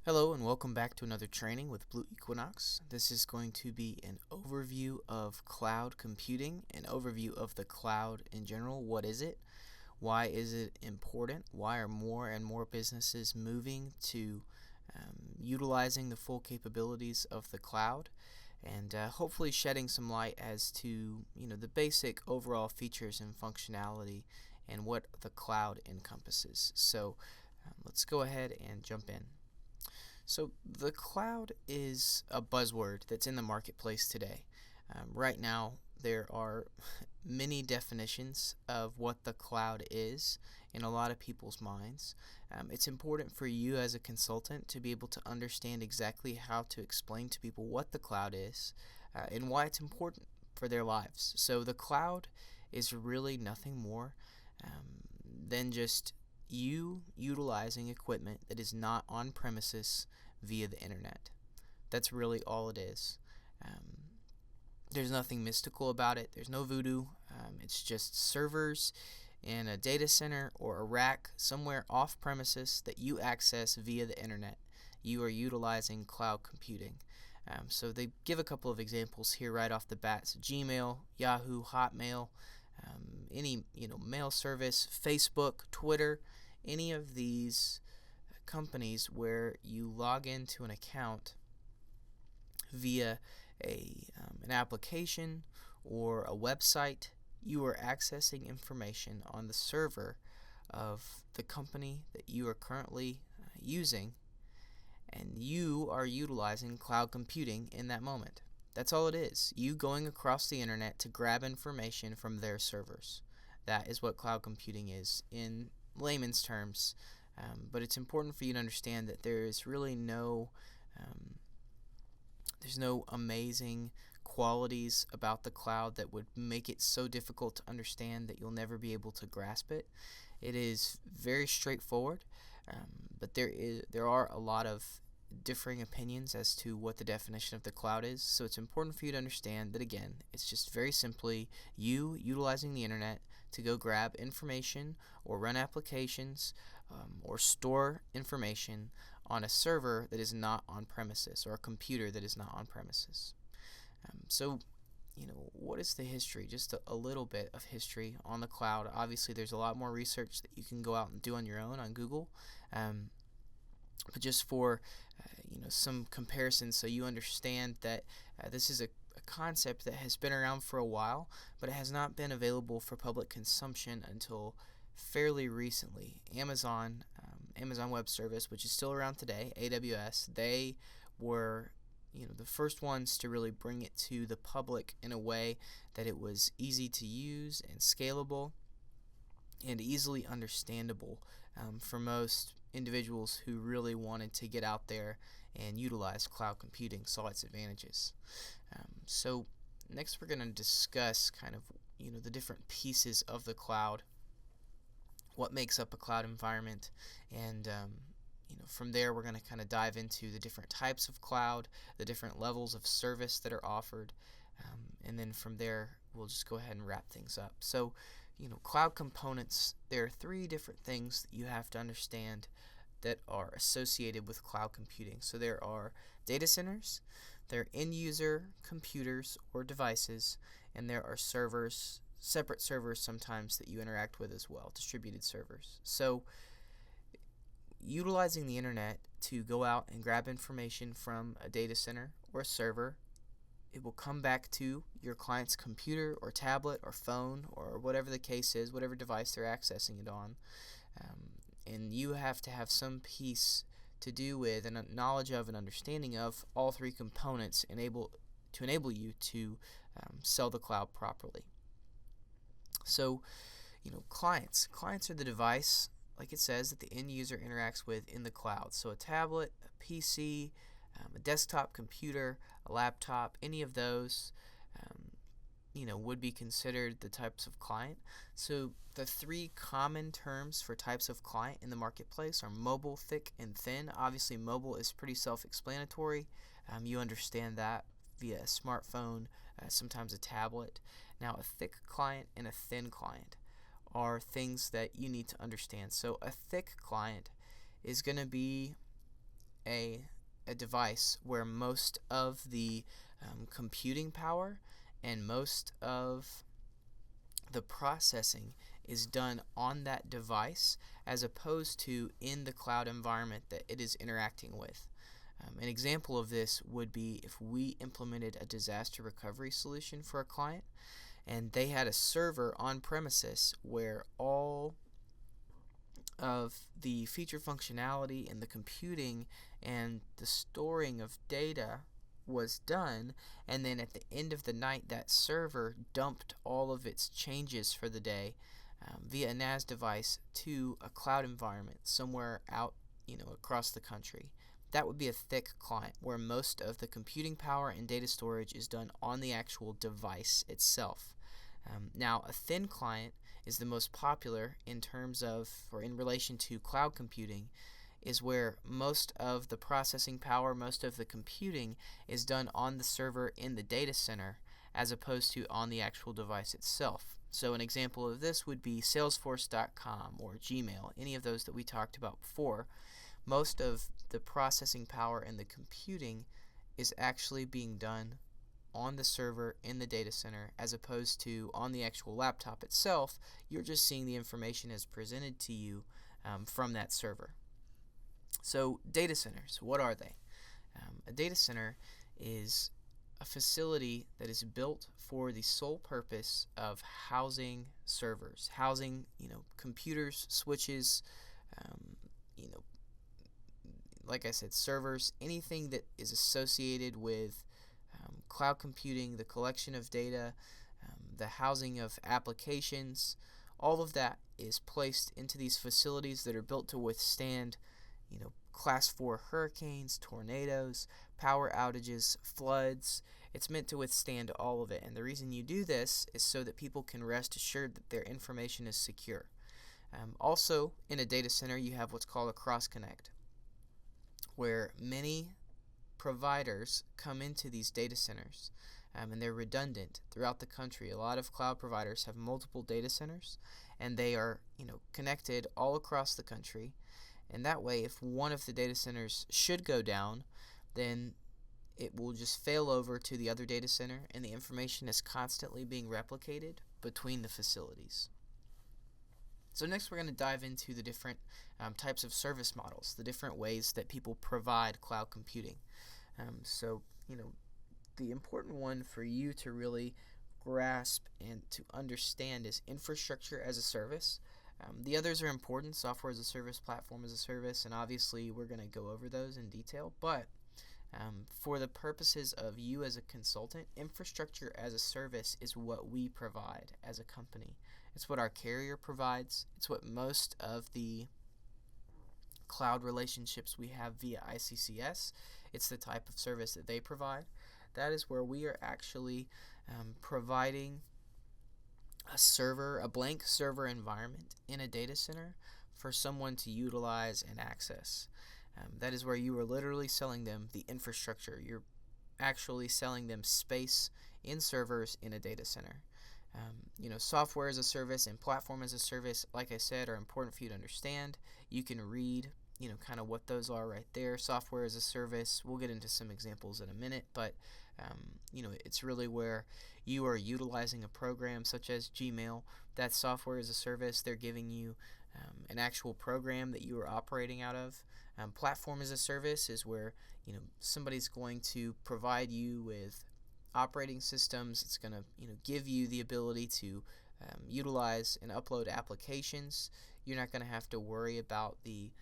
Hello and welcome back to another training with Blue Equinox. This is going to be an overview of cloud computing, an overview of the cloud in general. What is it? Why is it important? Why are more and more businesses moving to utilizing the full capabilities of the cloud? And hopefully shedding some light as to the basic overall features and functionality and what the cloud encompasses. So let's go ahead and jump in. So the cloud is a buzzword that's in the marketplace today. Right now, there are many definitions of what the cloud is in a lot of people's minds. It's important for you as a consultant to be able to understand exactly how to explain to people what the cloud is and why it's important for their lives. So the cloud is really nothing more than just you utilizing equipment that is not on premises via the internet. That's really all it is. There's nothing mystical about it. There's no voodoo. It's just servers in a data center or a rack somewhere off premises that you access via the internet. You are utilizing cloud computing. So they give a couple of examples here right off the bat. So Gmail, Yahoo, Hotmail, any mail service, Facebook, Twitter, any of these companies where you log into an account via an application or a website, you are accessing information on the server of the company that you are currently using, and you are utilizing cloud computing in that moment. That's all it is. You going across the internet to grab information from their servers. That is what cloud computing is in layman's terms. But it's important for you to understand that there is really there's no amazing qualities about the cloud that would make it so difficult to understand that you'll never be able to grasp it. It is very straightforward, but there are a lot of differing opinions as to what the definition of the cloud is. So it's important for you to understand that, again, it's just very simply you utilizing the internet to go grab information or run applications or store information on a server that is not on premises, or a computer that is not on premises. So what is the history? Just a little bit of history on the cloud. Obviously, there's a lot more research that you can go out and do on your own on Google. But just for some comparisons, so you understand that this is a concept that has been around for a while, but it has not been available for public consumption until fairly recently. Amazon Web Service, which is still around today, AWS, they were the first ones to really bring it to the public in a way that it was easy to use and scalable and easily understandable for most individuals who really wanted to get out there and utilize cloud computing, saw its advantages. So next we're going to discuss kind of the different pieces of the cloud, what makes up a cloud environment, and from there we're going to kind of dive into the different types of cloud, the different levels of service that are offered, and then from there we'll just go ahead and wrap things up. So cloud components, there are three different things that you have to understand that are associated with cloud computing. So there are data centers, there are end-user computers or devices, and there are servers, separate servers sometimes that you interact with as well, distributed servers. So utilizing the internet to go out and grab information from a data center or a server, it will come back to your client's computer or tablet or phone or whatever the case is, whatever device they're accessing it on. And you have to have some piece to do with and a knowledge of and understanding of all three components to enable you to sell the cloud properly. So, clients are the device, like it says, that the end user interacts with in the cloud. So a tablet, a PC, a desktop computer, a laptop, any of those would be considered the types of client. So the three common terms for types of client in the marketplace are mobile, thick, and thin. Obviously, mobile is pretty self-explanatory. You understand that via a smartphone, sometimes a tablet. Now, a thick client and a thin client are things that you need to understand. So a thick client is going to be a device where most of the computing power and most of the processing is done on that device as opposed to in the cloud environment that it is interacting with. An example of this would be if we implemented a disaster recovery solution for a client and they had a server on premises where all of the feature functionality and the computing and the storing of data was done, and then at the end of the night that server dumped all of its changes for the day via a NAS device to a cloud environment somewhere out across the country. That would be a thick client where most of the computing power and data storage is done on the actual device itself. Now, a thin client is the most popular in terms of, or in relation to cloud computing, is where most of the processing power, most of the computing is done on the server in the data center as opposed to on the actual device itself. So an example of this would be Salesforce.com or Gmail, any of those that we talked about before. Most of the processing power and the computing is actually being done on the server in the data center as opposed to on the actual laptop itself. You're just seeing the information as presented to you from that server. So data centers, what are they? A data center is a facility that is built for the sole purpose of housing servers, housing computers, switches, like I said, servers, anything that is associated with cloud computing, the collection of data, the housing of applications. All of that is placed into these facilities that are built to withstand class 4 hurricanes, tornadoes, power outages, floods. It's meant to withstand all of it, and the reason you do this is so that people can rest assured that their information is secure. Also, in a data center, you have what's called a cross-connect, where many providers come into these data centers, and they're redundant throughout the country. A lot of cloud providers have multiple data centers, and they are connected all across the country. And that way, if one of the data centers should go down, then it will just fail over to the other data center, and the information is constantly being replicated between the facilities. So next we're going to dive into the different types of service models, the different ways that people provide cloud computing. So the important one for you to really grasp and to understand is infrastructure as a service. The others are important, software as a service, platform as a service, and obviously we're going to go over those in detail. But for the purposes of you as a consultant, infrastructure as a service is what we provide as a company. It's what our carrier provides. It's what most of the cloud relationships we have via ICCS, it's the type of service that they provide. That is where we are actually providing a blank server environment in a data center for someone to utilize and access. That is where you are literally selling them the infrastructure. You're actually selling them space in servers in a data center. Software as a service and platform as a service, like I said, are important for you to understand. You can read, kind of what those are right there. Software as a service, we'll get into some examples in a minute, but it's really where you are utilizing a program such as Gmail. That software as a service, they're giving you an actual program that you are operating out of. Platform as a service is where somebody's going to provide you with operating systems. It's going to give you the ability to utilize and upload applications. You're not going to have to worry about the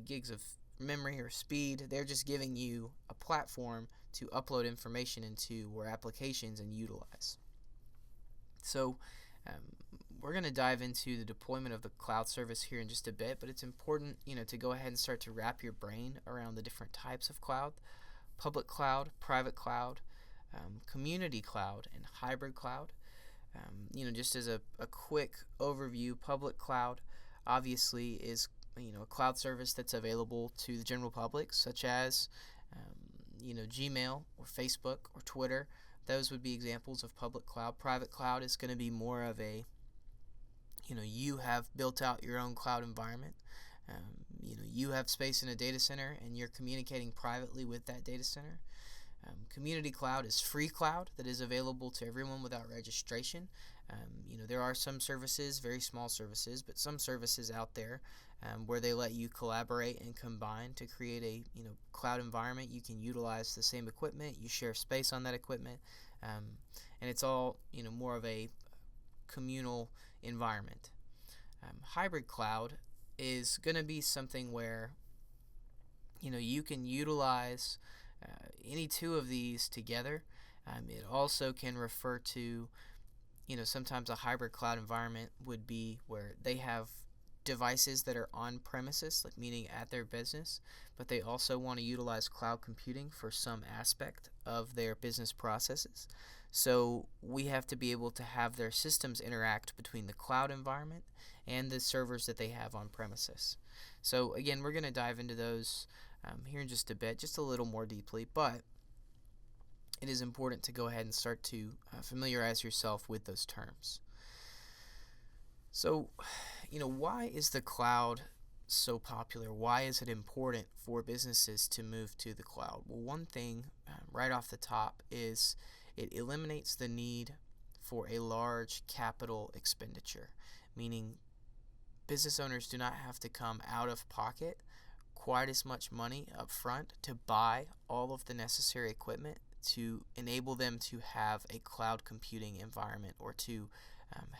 gigs of memory or speed. They're just giving you a platform to upload information into or applications and utilize. So we're going to dive into the deployment of the cloud service here in just a bit, but it's important to go ahead and start to wrap your brain around the different types of cloud: public cloud, private cloud, community cloud, and hybrid cloud. Just as a quick overview, public cloud obviously is a cloud service that's available to the general public, such as Gmail or Facebook or Twitter. Those would be examples of public cloud. Private cloud is going to be more of a you have built out your own cloud environment. You have space in a data center and you're communicating privately with that data center. Community cloud is free cloud that is available to everyone without registration. There are some services, very small services, but some services out there where they let you collaborate and combine to create a cloud environment. You can utilize the same equipment, you share space on that equipment, and it's all more of a communal environment. Hybrid cloud is going to be something where you can utilize any two of these together. It also can refer to, sometimes a hybrid cloud environment would be where they have devices that are on premises, like meaning at their business, but they also want to utilize cloud computing for some aspect of their business processes. So we have to be able to have their systems interact between the cloud environment and the servers that they have on premises. So again, we're going to dive into those here in just a bit, just a little more deeply, but it is important to go ahead and start to familiarize yourself with those terms. So, why is the cloud so popular? Why is it important for businesses to move to the cloud? Well, one thing right off the top is it eliminates the need for a large capital expenditure, meaning business owners do not have to come out of pocket quite as much money up front to buy all of the necessary equipment to enable them to have a cloud computing environment, or to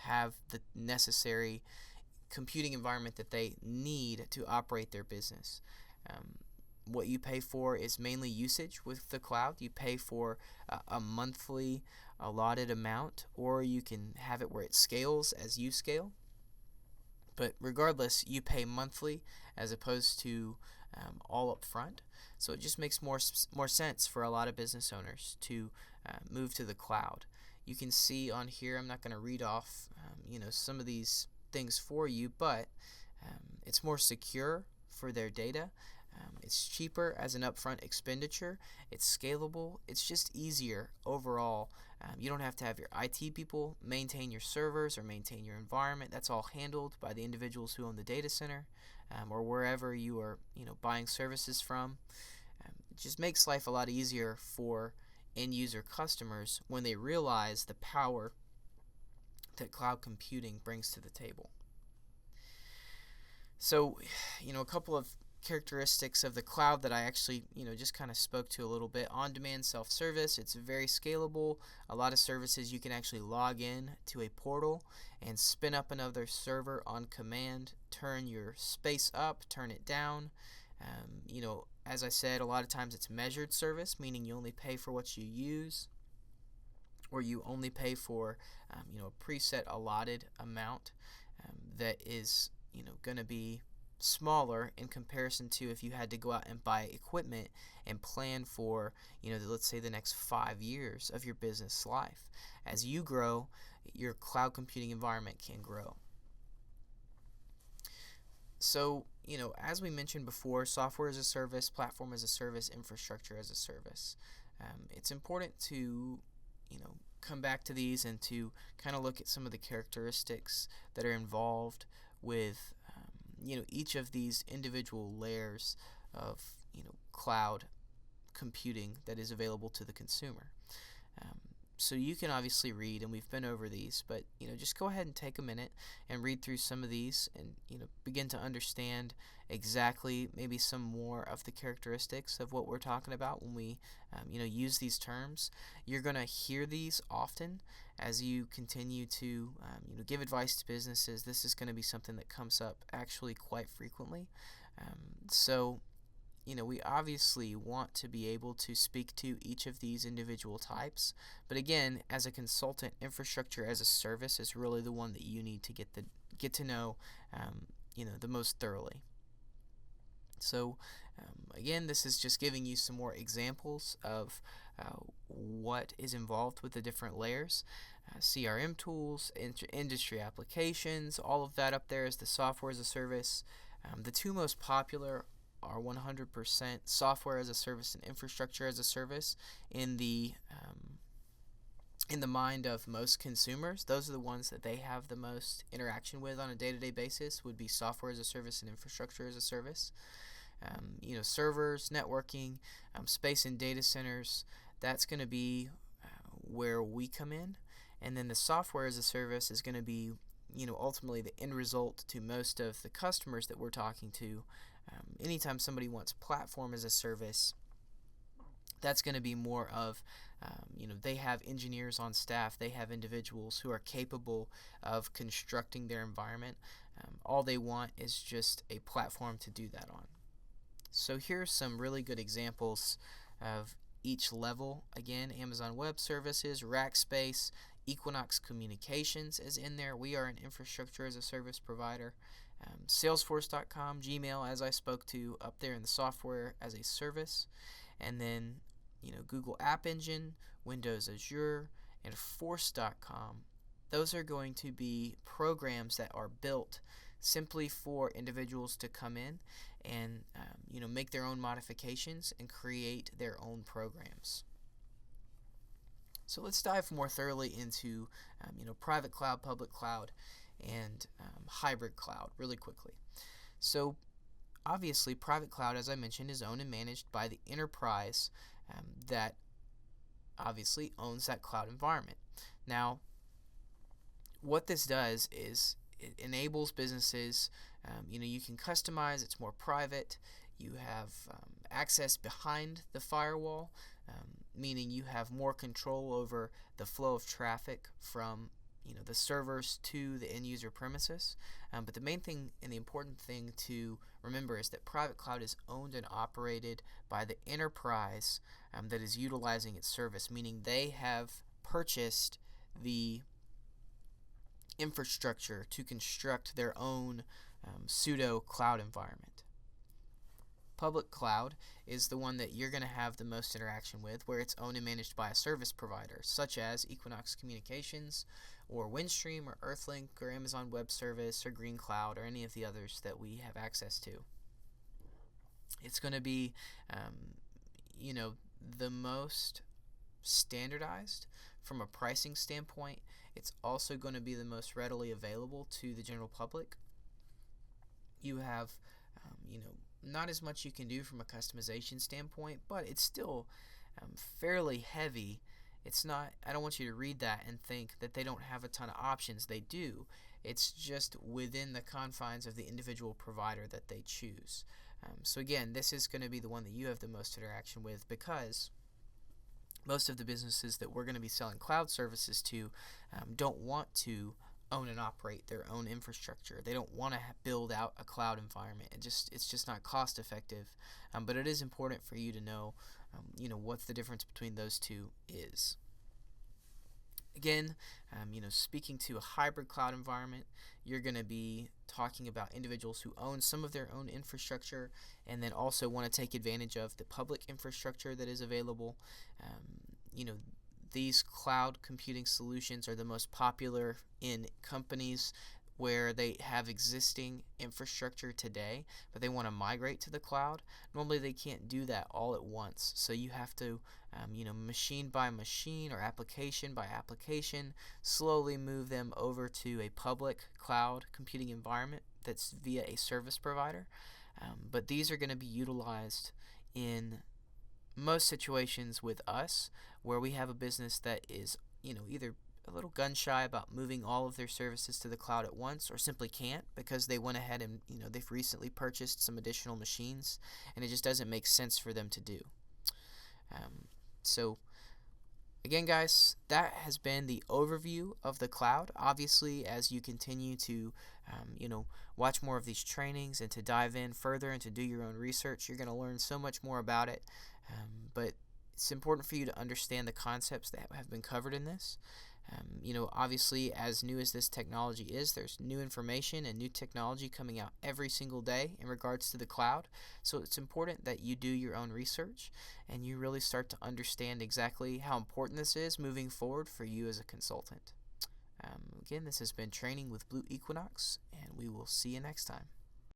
have the necessary computing environment that they need to operate their business. What you pay for is mainly usage with the cloud. You pay for a monthly allotted amount, or you can have it where it scales as you scale. But regardless, you pay monthly as opposed to all up front. So it just makes more sense for a lot of business owners to move to the cloud. You can see on here, I'm not going to read off some of these things for you, but it's more secure for their data. It's cheaper as an upfront expenditure. It's scalable. It's just easier overall. You don't have to have your IT people maintain your servers or maintain your environment. That's all handled by the individuals who own the data center, or wherever you are buying services from. It just makes life a lot easier for end user customers when they realize the power that cloud computing brings to the table. So, a couple of characteristics of the cloud that I actually just kind of spoke to a little bit. On-demand self-service, it's very scalable. A lot of services you can actually log in to a portal and spin up another server on command, turn your space up, turn it down. As I said, a lot of times it's measured service, meaning you only pay for what you use, or you only pay for a preset allotted amount that is going to be smaller in comparison to if you had to go out and buy equipment and plan for let's say the next 5 years of your business life. As you grow, your cloud computing environment can grow. So as we mentioned before, software as a service, platform as a service, infrastructure as a service. It's important to come back to these and to kind of look at some of the characteristics that are involved with each of these individual layers of cloud computing that is available to the consumer. So you can obviously read, and we've been over these, but just go ahead and take a minute and read through some of these and begin to understand exactly maybe some more of the characteristics of what we're talking about when we use these terms. You're going to hear these often as you continue to give advice to businesses. This is going to be something that comes up actually quite frequently. So we obviously want to be able to speak to each of these individual types, but again, as a consultant, infrastructure as a service is really the one that you need to get to know the most thoroughly. So again, this is just giving you some more examples of what is involved with the different layers. CRM tools, industry applications, all of that up there is the software as a service. The two most popular are 100% software as a service and infrastructure as a service in the in the mind of most consumers, those are the ones that they have the most interaction with on a day-to-day basis, would be software as a service and infrastructure as a service. Servers, networking, space and data centers, that's going to be where we come in. And then the software as a service is going to be, ultimately the end result to most of the customers that we're talking to. Anytime somebody wants platform as a service, that's going to be more of, they have engineers on staff, they have individuals who are capable of constructing their environment. All they want is just a platform to do that on. So here's some really good examples of each level. Again, Amazon Web Services, Rackspace, Equinox Communications is in there. We are an infrastructure as a service provider. Salesforce.com, Gmail, as I spoke to, up there in the software as a service. And then, Google App Engine, Windows Azure, and Force.com. Those are going to be programs that are built simply for individuals to come in and make their own modifications and create their own programs. So let's dive more thoroughly into private cloud, public cloud, and hybrid cloud really quickly. So obviously private cloud, as I mentioned, is owned and managed by the enterprise that obviously owns that cloud environment. Now what this does is it enables businesses, you can customize, it's more private, you have access behind the firewall, meaning you have more control over the flow of traffic from the servers to the end user premises. But the main thing and the important thing to remember is that private cloud is owned and operated by the enterprise that is utilizing its service, meaning they have purchased the infrastructure to construct their own pseudo cloud environment. Public cloud is the one that you're going to have the most interaction with, where it's owned and managed by a service provider such as Equinox Communications or Windstream or Earthlink or Amazon Web Service or Green Cloud or any of the others that we have access to. It's going to be the most standardized from a pricing standpoint. It's also going to be the most readily available to the general public. You have not as much you can do from a customization standpoint, but it's still fairly heavy. It's not, I don't want you to read that and think that they don't have a ton of options. They do. It's just within the confines of the individual provider that they choose. So again, this is going to be the one that you have the most interaction with, because most of the businesses that we're going to be selling cloud services to don't want to own and operate their own infrastructure. They don't want to build out a cloud environment. It's just not cost effective. But it is important for you to know, what the difference between those two is. Again, speaking to a hybrid cloud environment, you're going to be talking about individuals who own some of their own infrastructure and then also want to take advantage of the public infrastructure that is available. These cloud computing solutions are the most popular in companies where they have existing infrastructure today, but they want to migrate to the cloud. Normally they can't do that all at once, so you have to machine by machine or application by application slowly move them over to a public cloud computing environment that's via a service provider. But these are going to be utilized in most situations with us where we have a business that is either a little gun shy about moving all of their services to the cloud at once, or simply can't because they went ahead and they've recently purchased some additional machines and it just doesn't make sense for them to do. So again, guys, that has been the overview of the cloud. Obviously, as you continue to watch more of these trainings and to dive in further and to do your own research, you're going to learn so much more about it. But it's important for you to understand the concepts that have been covered in this. Obviously, as new as this technology is, there's new information and new technology coming out every single day in regards to the cloud. So it's important that you do your own research and you really start to understand exactly how important this is moving forward for you as a consultant. Again, this has been Training with Blue Equinox, and we will see you next time.